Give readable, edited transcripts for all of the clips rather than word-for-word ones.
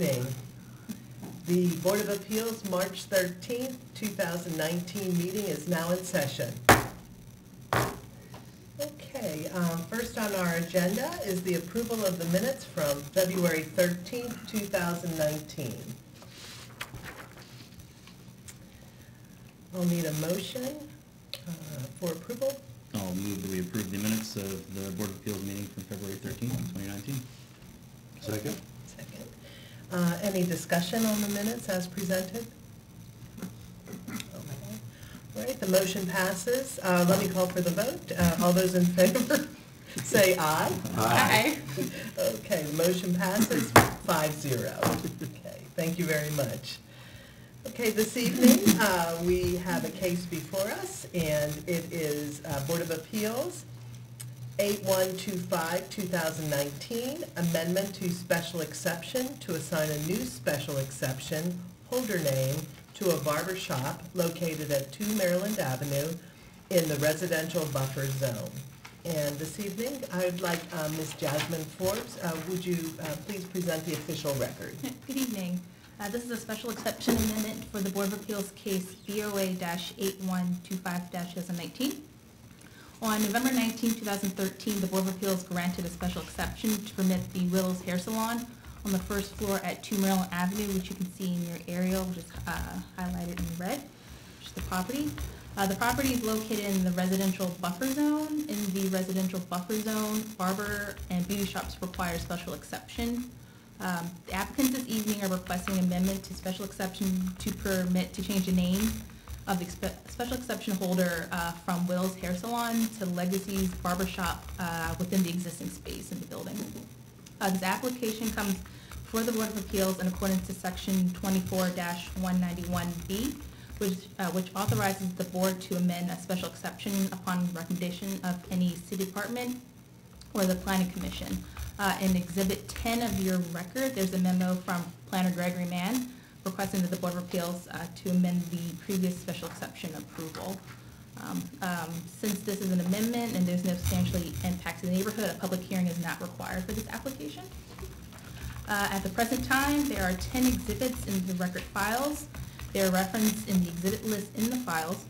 evening. The Board of Appeals March 13th, 2019 meeting is now in session. Okay, first on our agenda is the approval of the minutes from February 13th, 2019. I'll need a motion for approval. I'll move that we approve the minutes of the Board of Appeals meeting from February 13th, 2019. Second. Second. Any discussion on the minutes as presented? Okay. All right, the motion passes. Let me call for the vote. All those in favor say aye. Aye. Okay, the motion passes 5-0. Okay, thank you very much. Okay, this evening we have a case before us, and it is Board of Appeals 8125, 2019, amendment to special exception to assign a new special exception holder name to a barber shop located at 2 Maryland Avenue in the residential buffer zone. And this evening, I would like Ms. Jasmine Forbes, would you please present the official record? Good evening. This is a special exception amendment for the Board of Appeals case BOA-8125-2019. On November 19, 2013, the Board of Appeals granted a special exception to permit the Willows Hair Salon on the first floor at 2 Maryland Avenue, which you can see in your aerial, which is highlighted in red, which is the property. The property is located in the residential buffer zone. In the residential buffer zone, barber and beauty shops require special exception. The applicants this evening are requesting an amendment to special exception to permit to change the name of the special exception holder from Will's Hair Salon to Legacy's Barbershop within the existing space in the building. This application comes before the Board of Appeals in accordance to Section 24-191B, which authorizes the board to amend a special exception upon recommendation of any city department or the Planning Commission. In Exhibit 10 of your record, there's a memo from Planner Gregory Mann requesting that the Board of Appeals to amend the previous special exception approval. Since this is an amendment and there's no substantially impact to the neighborhood, a public hearing is not required for this application. At the present time, there are 10 exhibits in the record files. They are referenced in the exhibit list in the files.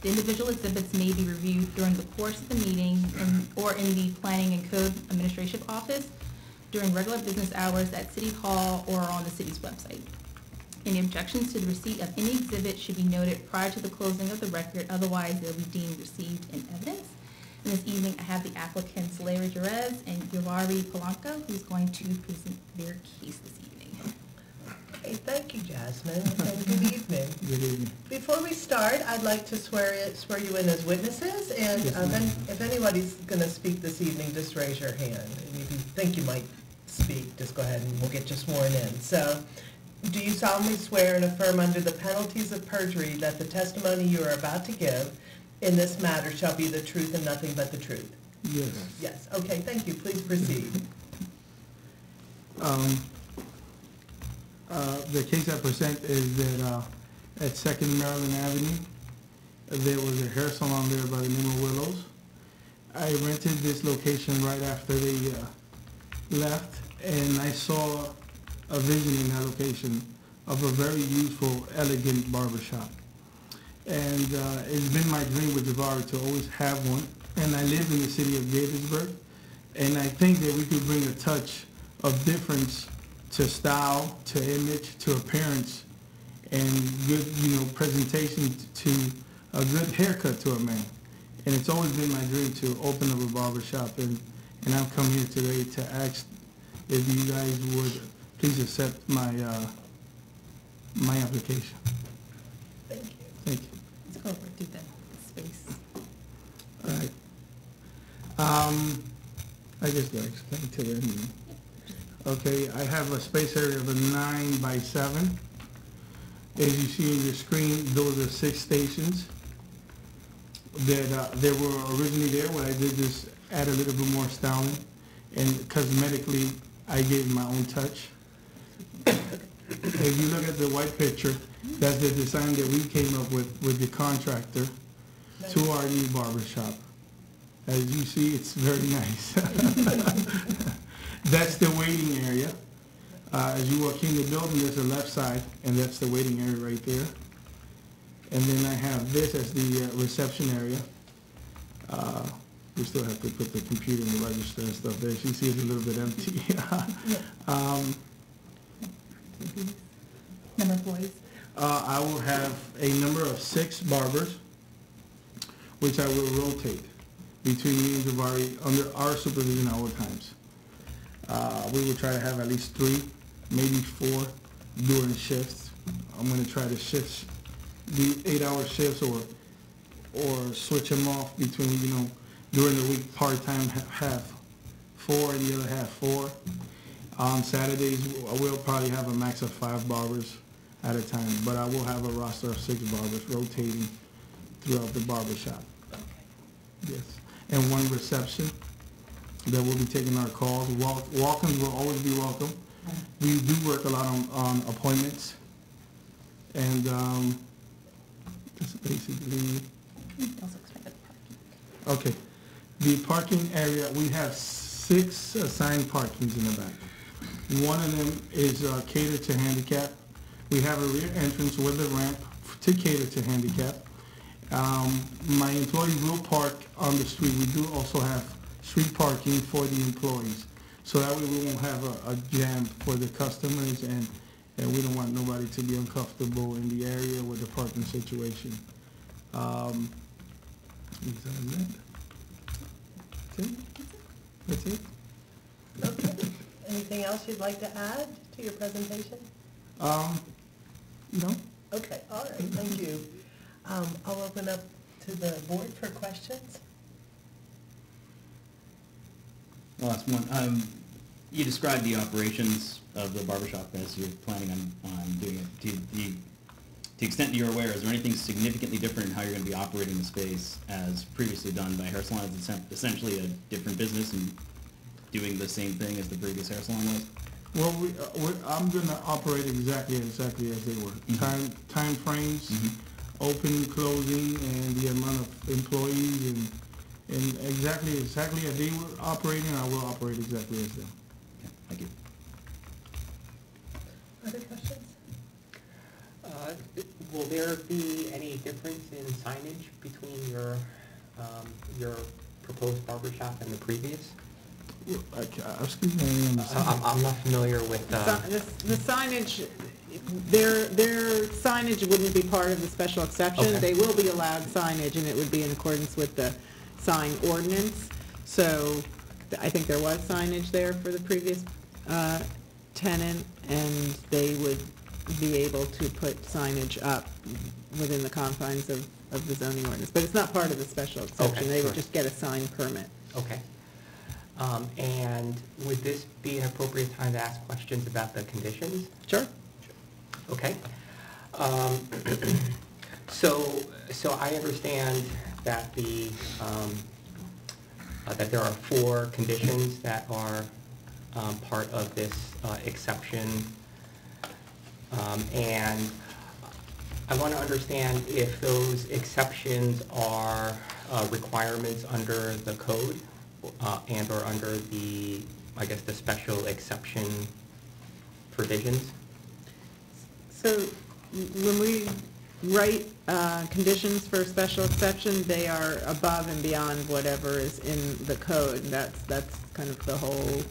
The individual exhibits may be reviewed during the course of the meeting or in the Planning and Code Administration Office during regular business hours at City Hall or on the city's website. Any objections to the receipt of any exhibit should be noted prior to the closing of the record, otherwise they'll be deemed received in evidence. And this evening I have the applicants Larry Jerez and Yovari Polanco, who's going to present their case this evening. Okay, thank you, Jasmine, and good evening. Good evening. Before we start, I'd like to swear you in as witnesses, and if anybody's going to speak this evening, just raise your hand. And if you think you might speak, just go ahead and we'll get you sworn in. So, do you solemnly swear and affirm under the penalties of perjury that the testimony you are about to give in this matter shall be the truth and nothing but the truth? Yes. Yes. Okay, thank you. Please proceed. The case I present is that at 2nd Maryland Avenue, there was a hair salon there by the name of Willows. I rented this location right after they left, and I saw a vision in that location of a very useful, elegant barbershop. And it's been my dream with Yovari to always have one. And I live in the city of Gaithersburg, and I think that we could bring a touch of difference to style, to image, to appearance, and good, presentation to a good haircut to a man. And it's always been my dream to open up a barbershop, and I've come here today to ask if you guys would please accept my my application. Thank you. Thank you. Let's go over to the space. All right. I just gotta explain to them. Okay, I have a space area of a 9 by 7. As you see on your screen, those are 6 stations that they were originally there. What I did is add a little bit more styling, and cosmetically, I gave my own touch. If you look at the white picture, that's the design that we came up with the contractor to our new barbershop. As you see, it's very nice. That's the waiting area. As you walk in the building, there's a left side, and that's the waiting area right there. And then I have this as the reception area. We still have to put the computer in the register and stuff there. You see it's a little bit empty. Number of employees? I will have a number of 6 barbers, which I will rotate between meetings of under our supervision at all times. We will try to have at least 3, maybe 4 during shifts. I'm going to try to do 8-hour shifts or switch them off between, during the week, part-time half 4 and the other half 4. On Saturdays, we'll probably have a max of 5 barbers at a time, but I will have a roster of 6 barbers rotating throughout the barbershop. Okay. Yes. And 1 reception that will be taking our calls. Walk-ins will always be welcome. We do work a lot on appointments. And that's basically... Also expected parking. Okay. The parking area, we have 6 assigned parkings in the back. One of them is catered to handicap. We have a rear entrance with a ramp to cater to handicap. My employees will park on the street. We do also have street parking for the employees. So that way we won't have a jam for the customers, and we don't want nobody to be uncomfortable in the area with the parking situation. That's it. Okay. Anything else you'd like to add to your presentation? No. Okay, all right, thank you. I'll open up to the board for questions. Well, that's one. You described the operations of the barbershop as you're planning on doing it. To the extent that you're aware, is there anything significantly different in how you're going to be operating the space as previously done by hair salons? It's essentially a different business and doing the same thing as the previous hair salon was? Well, I'm going to operate exactly as they were. Mm-hmm. Time frames, Mm-hmm. opening, closing, and the amount of employees, and exactly as they were operating, I will operate exactly as them. Okay, thank you. Other questions? Will there be any difference in signage between your proposed barbershop and the previous? Excuse me. I'm not familiar with The signage, their signage wouldn't be part of the special exception. Okay. They will be allowed signage, and it would be in accordance with the sign ordinance. So I think there was signage there for the previous tenant, and they would be able to put signage up within the confines of the zoning ordinance. But it's not part of the special exception. Okay, They would sure. just get a sign permit. Okay. And would this be an appropriate time to ask questions about the conditions? Sure. Okay. So I understand that that there are 4 conditions that are part of this exception, and I want to understand if those exceptions are requirements under the code and or under the, I guess, the special exception provisions. So when we write conditions for a special exception, they are above and beyond whatever is in the code. That's kind of the whole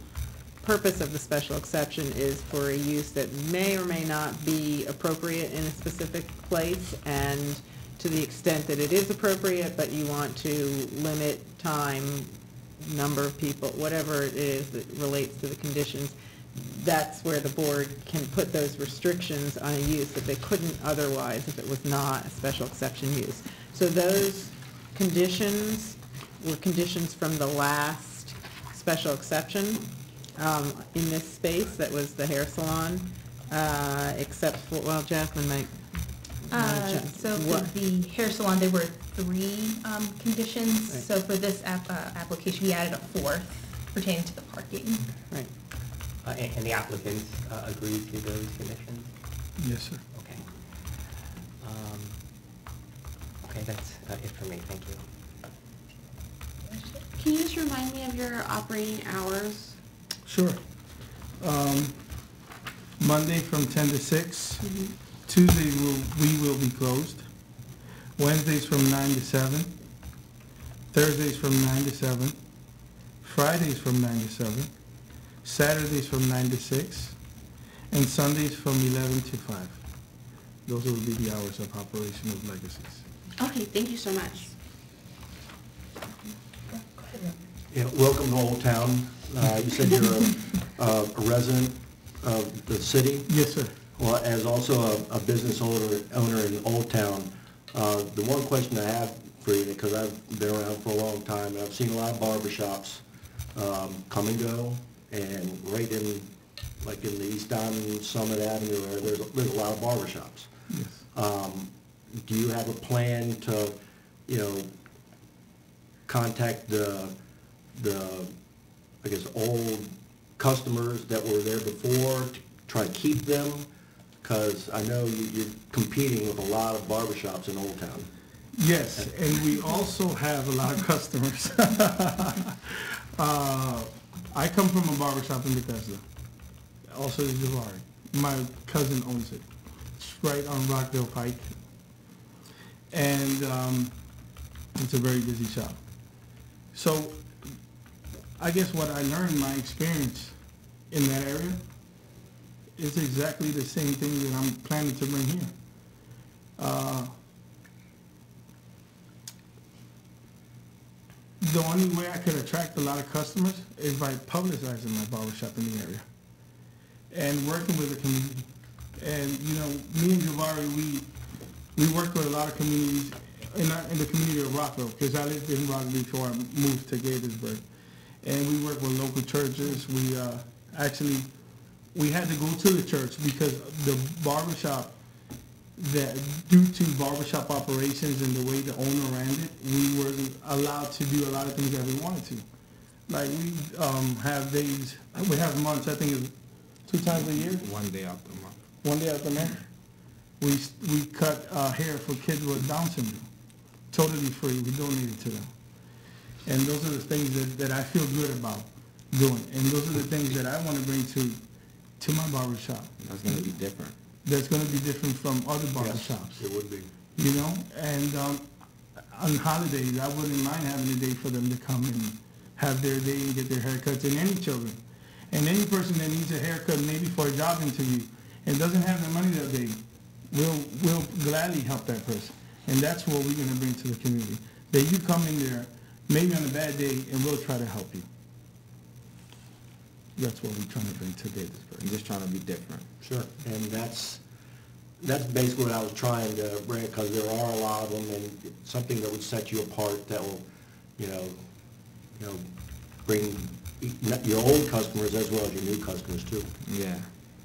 purpose of the special exception, is for a use that may or may not be appropriate in a specific place, and to the extent that it is appropriate, but you want to limit time, number of people, whatever it is that relates to the conditions, that's where the board can put those restrictions on a use that they couldn't otherwise if it was not a special exception use. So those conditions were conditions from the last special exception in this space that was the hair salon, except for, well, Jasmine might... So for the hair salon, there were 3 conditions. Right. So for this application, we added a 4th pertaining to the parking. Right. And the applicants agreed to those conditions? Yes, sir. Okay. Okay, that's it for me. Thank you. Can you just remind me of your operating hours? Sure. Monday from 10 to 6. Tuesdays we will be closed. Wednesdays from 9 to 7. Thursdays from 9 to 7. Fridays from 9 to 7. Saturdays from 9 to 6. And Sundays from 11 to 5. Those will be the hours of operation of Legacies. Okay, thank you so much. Yeah, welcome to Old Town. You said you're a resident of the city? Yes, sir. Well, as also a business owner in Old Town, the one question I have for you, because I've been around for a long time, and I've seen a lot of barbershops come and go, and right in, like in the East Diamond, Summit Avenue, there's a lot of barbershops. Yes. Do you have a plan to, contact the I guess, old customers that were there before to try to keep them? Because I know you're competing with a lot of barbershops in Old Town. Yes, and we also have a lot of customers. I come from a barbershop in Bethesda, also in Javari. My cousin owns it. It's right on Rockville Pike. And it's a very busy shop. So I guess what I learned in my experience in that area is exactly the same thing that I'm planning to bring here. The only way I could attract a lot of customers is by publicizing my barbershop in the area and working with the community. And, me and Javari, we work with a lot of communities in the community of Rockville, because I lived in Rockville before I moved to Gaithersburg. And we work with local churches. We had to go to the church because the barbershop, due to barbershop operations and the way the owner ran it, we were allowed to do a lot of things that we wanted to. Like we have days, we have months, I think it's 2 times a year. 1 day out the month. 1 day out the month. We cut hair for kids with Down syndrome, totally free. We donate it to them. And those are the things that I feel good about doing. And those are the things that I want to bring to my barbershop. That's going to be different. That's going to be different from other barbershops. Yes, it would be. And on holidays, I wouldn't mind having a day for them to come and have their day and get their haircuts, and any children. And any person that needs a haircut, maybe for a job interview, and doesn't have the money that day, we'll gladly help that person. And that's what we're going to bring to the community. That you come in there, maybe on a bad day, and we'll try to help you. That's what we're trying to bring to Gaithersburg. I'm just trying to be different. Sure, and that's basically what I was trying to bring, because there are a lot of them, and something that would set you apart that will, bring your old customers as well as your new customers too. Yeah.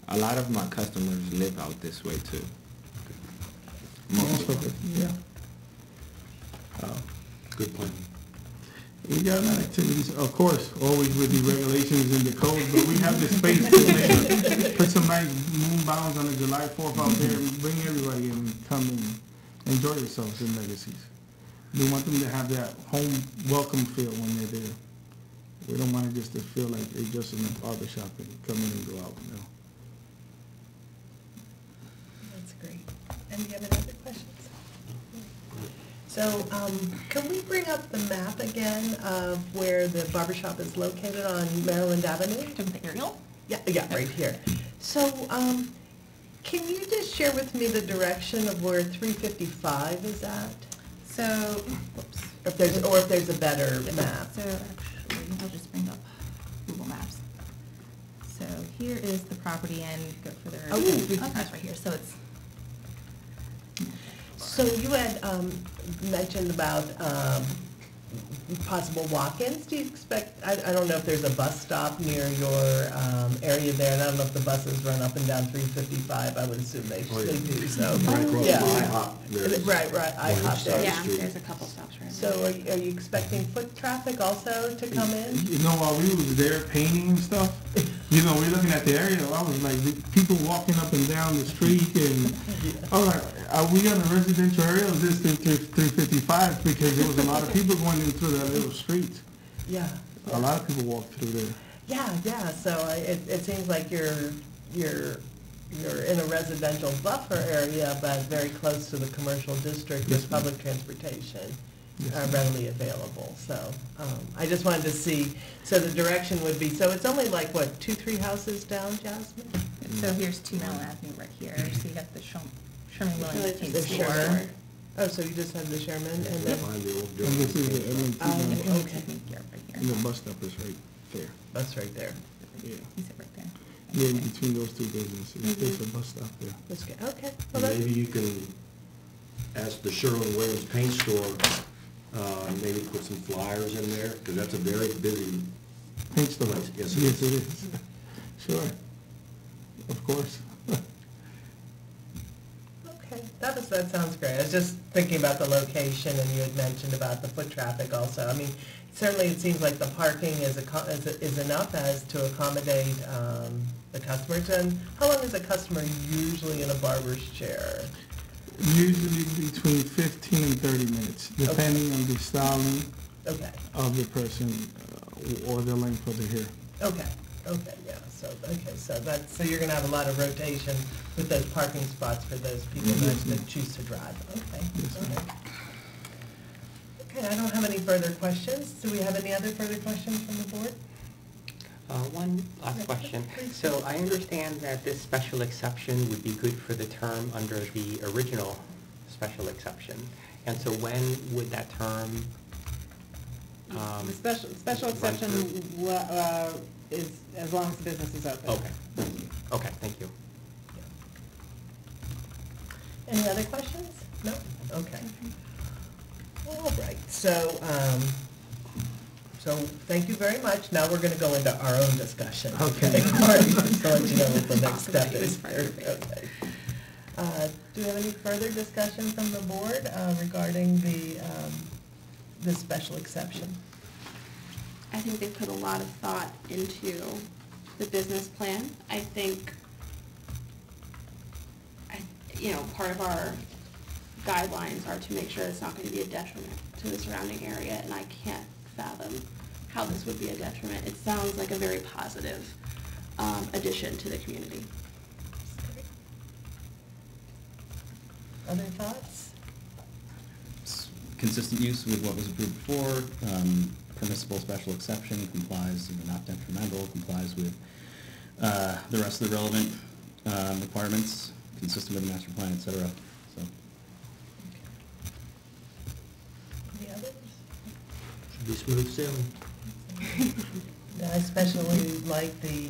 A lot of my customers live out this way too. Most of it, yeah. Good plan. We got a lot of activities, of course, always with the regulations and the code, but we have the space to make, put some nice moon bounds on the July 4th out there and bring everybody in and come and enjoy yourselves in Legacies. We want them to have that home welcome feel when they're there. We don't want it just to feel like they're just in a barbershop and come in and go out, That's great. And do you have any other questions? So, can we bring up the map again of where the barbershop is located on Maryland Avenue? Talking the aerial? Yeah, right here. So, can you just share with me the direction of where 355 is at? So, whoops. If there's a better map. So actually, I'll just bring up Google Maps. So here is the property and go further. Oh, That's right here. So it's. So you had mentioned about possible walk-ins. Do you expect, I don't know if there's a bus stop near your area there, and I don't know if the buses run up and down 355. I would assume they do, so. Right across Yeah. from IHOP, there's Right, IHOP there. Yeah, Street. there's a couple stops right So are you expecting foot traffic also to come in? While we was there painting and stuff, we're looking at the area, I was like, people walking up and down the street, and I was like, are we on a residential area or is this 355? Because there was a lot of people going in through that little street. Yeah. A lot of people walk through there. Yeah, so it seems like you're you're in a residential buffer area, but very close to the commercial district Yes, with ma'am. public transportation Yes, ma'am. readily available. So I just wanted to see, so the direction would be, so it's only like, what, 2-3 houses down, Jasmine? So here's 2 Maryland Avenue right here, so you got the Sherman Really Williams just The Teen Sherman. Store. Oh, so you just have the Sherman and then, Behind the old And this is the German. M&T, Oh, And okay. yeah, right and here. the bus stop is right there. that's right there. Yeah. He's it right there. Yeah, in between those two businesses, there's a bus stop there. That's good, okay. Well, And that- maybe you can ask the Sherwin-Williams Paint Store, maybe put some flyers in there, because that's a very busy, Paint store. Yes, Yes, it it is. Sure. Of course. Okay, that sounds great. I was just thinking about the location, and you had mentioned about the foot traffic also. I mean, certainly it seems like the parking is enough as to accommodate the customers. And how long is a customer usually in a barber's chair? Usually between 15 and 30 minutes, depending on the styling Okay, of the person or the length of the hair. okay, yeah, so you're gonna have a lot of rotation with those parking spots for those people Yes, ma'am. that choose to drive, okay. Yes, all ma'am. right. Okay, I don't have any further questions. Do we have any other further questions from the board? One last question. So I understand that this special exception would be good for the term under the original special exception. And so when would that term? The special run exception through? is as long as the business is open. Okay. Okay, thank you. Any other questions? No? Okay. All right, so thank you very much. Now we're gonna go into our own discussion. Okay. Marty, just to let you know what the next step Talk about is. it part of it. Okay. Do we have any further discussion from the board regarding the special exception? I think they put a lot of thought into the business plan. I think, part of our guidelines are to make sure it's not going to be a detriment to the surrounding area, and I can't fathom how this would be a detriment. It sounds like a very positive addition to the community. Other thoughts? Consistent use with what was approved before, permissible special exception, complies, not detrimental, complies with the rest of the relevant requirements, consistent with the master plan, et cetera. So, Any others? Should be smooth sailing. Yeah, I especially like the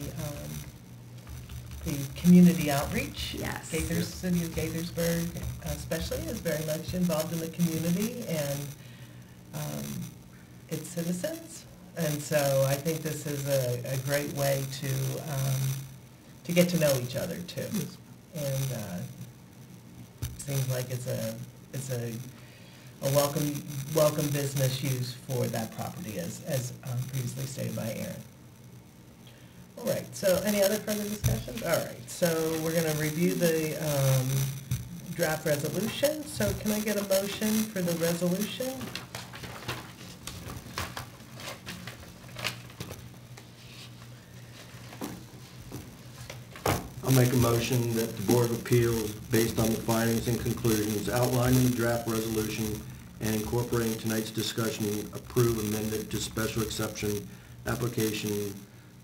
community outreach. Yes. City of Gaithersburg especially is very much involved in the community and its citizens. And so I think this is a great way to get to know each other too. Yes. And seems like it's a welcome business use for that property as previously stated by Aaron. All right, so any other further discussions? All right, so we're gonna review the draft resolution. So can I get a motion for the resolution? I'll make a motion that the Board of Appeals, based on the findings and conclusions outlined in the draft resolution and incorporating tonight's discussion, approve amendment to special exception application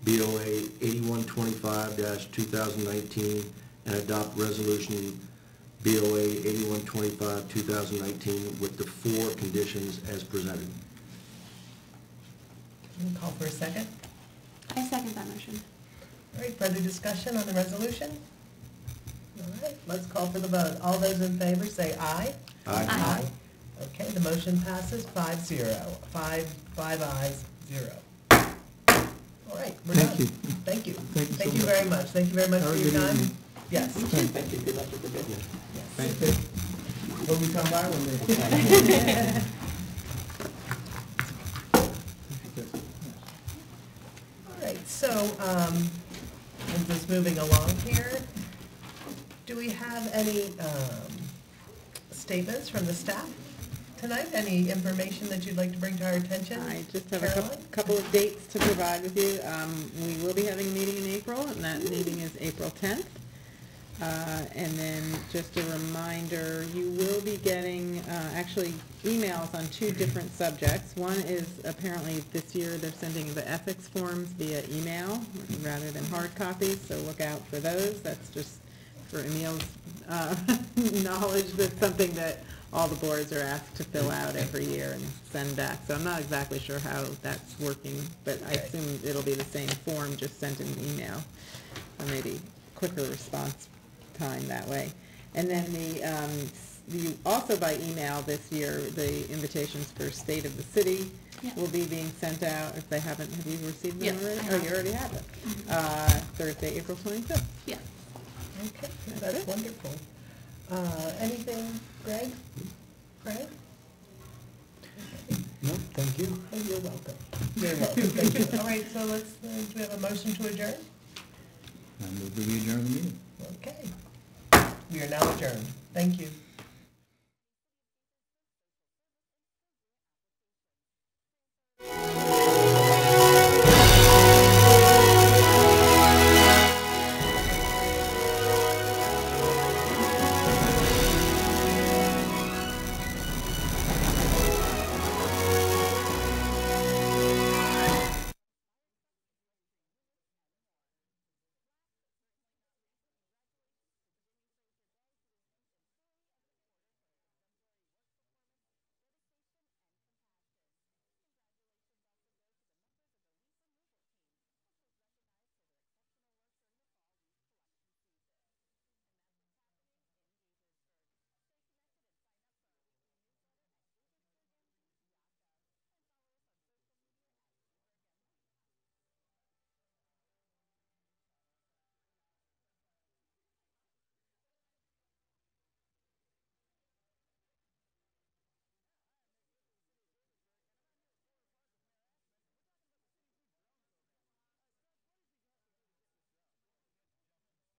BOA 8125-2019 and adopt resolution BOA 8125-2019 with the 4 conditions as presented. Can we call for a second? I second that motion. All right, further discussion on the resolution? All right, let's call for the vote. All those in favor say aye. Aye. Aye. Okay, the motion passes 5-0. Five ayes, 0. All right, we're done. Thank you. Thank you. Thank you so Thank you much. very much. Thank you very much Have for a your good time. evening. Yes. Thank you, good luck with the business. Thank you. Hope you come by one day. All right, so, I'm just moving along here. Do we have any statements from the staff tonight? Any information that you'd like to bring to our attention? I just have a Caroline? couple of dates to provide with you. We will be having a meeting in April, and that meeting is April 10th. And then just a reminder, you will be getting, actually emails on 2 different subjects. One is apparently this year they're sending the ethics forms via email rather than hard copies, so look out for those. That's just for Emil's knowledge. That's something that all the boards are asked to fill out every year and send back. So I'm not exactly sure how that's working, but I assume it'll be the same form, just sent in email, or maybe quicker response time that way. And then the also by email this year, the invitations for State of the City Yeah. will be being sent out. If they haven't, have you received them Yes, already? I Oh, have. you already have them. Thursday, April 25th. Yeah. Okay, that's wonderful. Anything, Greg? Greg? No, thank you. Oh, you're welcome. You're welcome, thank you. All right, so let's, do we have a motion to adjourn? I move that we adjourn the meeting. Okay. We are now adjourned. Thank you.